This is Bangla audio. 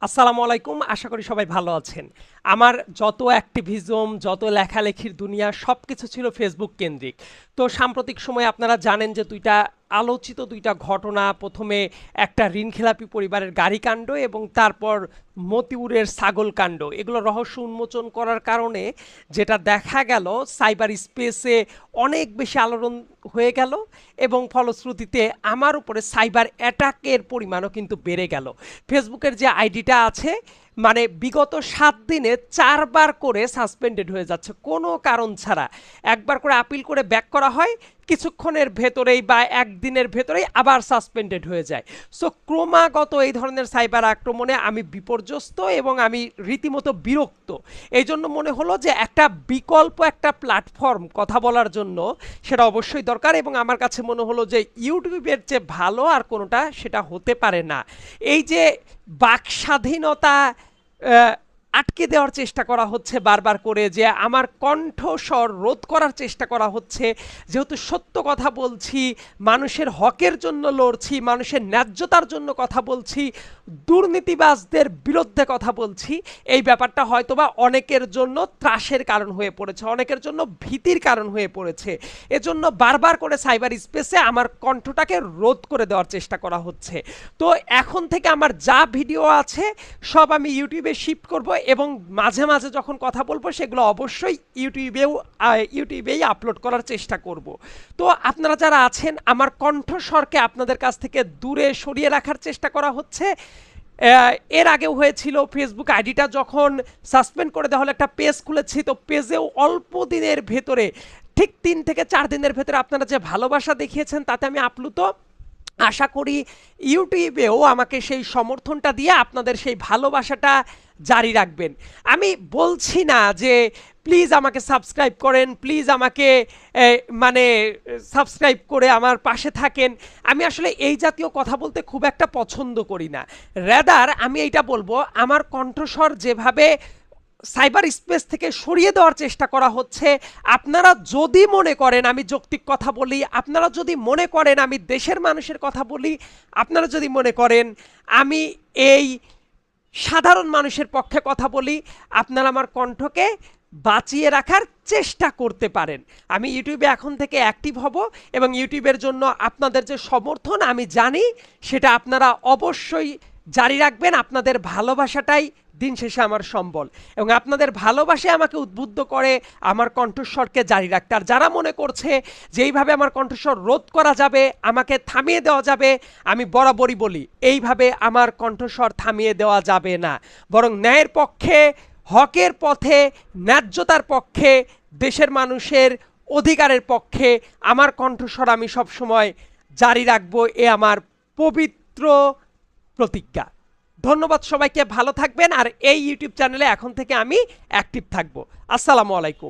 আসসালামু আলাইকুম। আশা করি সবাই ভালো আছেন। আমার যত অ্যাক্টিভিজম, যত লেখালেখির দুনিয়া সবকিছু ছিল ফেসবুক কেন্দ্রিক। তো সাম্প্রতিক সময়ে আপনারা জানেন যে ২ টা আলোচিত ২ টা ঘটনা, ১ম এ একটা ঋণখেলাপি পরিবারের গাড়িকাণ্ড এবং তারপর মতিউরের ছাগলকাণ্ড। এগুলো রহস্য উন্মোচন করার কারণে যেটা দেখা গেল সাইবার স্পেসে অনেক বেশি আলোড়ন হয়ে গেল এবং ফলশ্রুতিতে আমার উপরে সাইবার অ্যাটাকের পরিমাণও কিন্তু বেড়ে গেল। ফেসবুকের যে আইডিটা আছে মানে বিগত ৭ দিনে ৪ বার করে সাসপেন্ডেড হয়ে যাচ্ছে কোনো কারণ ছাড়া। একবার করে আপিল করে ব্যাক করা হয়, কিছুক্ষণের ভেতরেই বা একদিনের ভেতরেই আবার সাসপেন্ডেড হয়ে যায়। সো ক্রমাগত এই ধরনের সাইবার আক্রমণে আমি বিপর্যস্ত এবং আমি রীতিমতো বিরক্ত। এই জন্য মনে হলো যে একটা বিকল্প একটা প্ল্যাটফর্ম কথা বলার জন্য সেটা অবশ্যই দরকার এবং আমার কাছে মনে হলো যে ইউটিউবের যে ভালো আর কোনোটা সেটা হতে পারে না। এই যে বাক স্বাধীনতা আহ, আটকে দেওয়ার চেষ্টা করা হচ্ছে বারবার করে, যে আমার কণ্ঠস্বর রোধ করার চেষ্টা করা হচ্ছে, যেহেতু সত্য কথা বলছি, মানুষের হকের জন্য লড়ছি, মানুষের ন্যায্যতার জন্য কথা বলছি, দুর্নীতিবাজদের বিরুদ্ধে কথা বলছি, এই ব্যাপারটা হয়তোবা অনেকের জন্য ত্রাসের কারণ হয়ে পড়েছে, অনেকের জন্য ভীতির কারণ হয়ে পড়েছে। এজন্য বারবার করে সাইবার স্পেসে আমার কণ্ঠটাকে রোধ করে দেওয়ার চেষ্টা করা হচ্ছে। তো এখন থেকে আমার যা ভিডিও আছে সব আমি ইউটিউবে শিফট করব এবং মাঝে মাঝে যখন কথা বলবো সেগুলো অবশ্যই ইউটিউবেই আপলোড করার চেষ্টা করব। তো আপনারা যারা আছেন আমার কণ্ঠস্বরকে আপনাদের কাছ থেকে দূরে সরিয়ে রাখার চেষ্টা করা হচ্ছে। এর আগেও হয়েছিল, ফেসবুক আইডিটা যখন সাসপেন্ড করে দেওয়া হলো একটা পেজ খুলেছি, তো পেজেও অল্প দিনের ভেতরে ঠিক ৩ থেকে ৪ দিনের ভেতরে আপনারা যে ভালোবাসা দেখিয়েছেন তাতে আমি আপ্লুত। আশা করি ইউটিউবেও আমাকে সেই সমর্থনটা দিয়ে আপনাদের সেই ভালোবাসাটা জারি রাখবেন। আমি বলছি না যে প্লিজ আমাকে সাবস্ক্রাইব করেন, প্লিজ আমাকে মানে সাবস্ক্রাইব করে আমার পাশে থাকেন। আমি আসলে এই জাতীয় কথা বলতে খুব একটা পছন্দ করি না। রেদার আমি এইটা বলবো, আমার কণ্ঠস্বর যেভাবে সাইবার স্পেস থেকে সরিয়ে দেওয়ার চেষ্টা করা হচ্ছে, আপনারা যদি মনে করেন আমি যৌক্তিক কথা বলি, আপনারা যদি মনে করেন আমি দেশের মানুষের কথা বলি, আপনারা যদি মনে করেন আমি এই সাধারণ মানুষের পক্ষে কথা বলি, আপনারা আমার কণ্ঠকে বাঁচিয়ে রাখার চেষ্টা করতে পারেন। আমি ইউটিউবে এখন থেকে অ্যাক্টিভ হব এবং ইউটিউবের জন্য আপনাদের যে সমর্থন আমি জানি সেটা আপনারা অবশ্যই জারি রাখবেন। আপনাদের ভালোবাসাটাই দিন শেষে আমার সম্বল এবং আপনাদের ভালোবাসে আমাকে উদ্বুদ্ধ করে আমার কণ্ঠস্বরকে জারি রাখতে। আর যারা মনে করছে যে এইভাবে আমার কণ্ঠস্বর রোধ করা যাবে, আমাকে থামিয়ে দেওয়া যাবে, আমি বরাবরই বলি এইভাবে আমার কণ্ঠস্বর থামিয়ে দেওয়া যাবে না, বরং ন্যায়ের পক্ষে, হকের পথে, ন্যায্যতার পক্ষে, দেশের মানুষের অধিকারের পক্ষে আমার কণ্ঠস্বর আমি সবসময় জারি রাখবো। এ আমার পবিত্র প্রতিজ্ঞা। ধন্যবাদ সবাইকে, ভালো থাকবেন। আর এই ইউটিউব চ্যানেলে এখন থেকে আমি অ্যাক্টিভ থাকবো। আসসালামু আলাইকুম।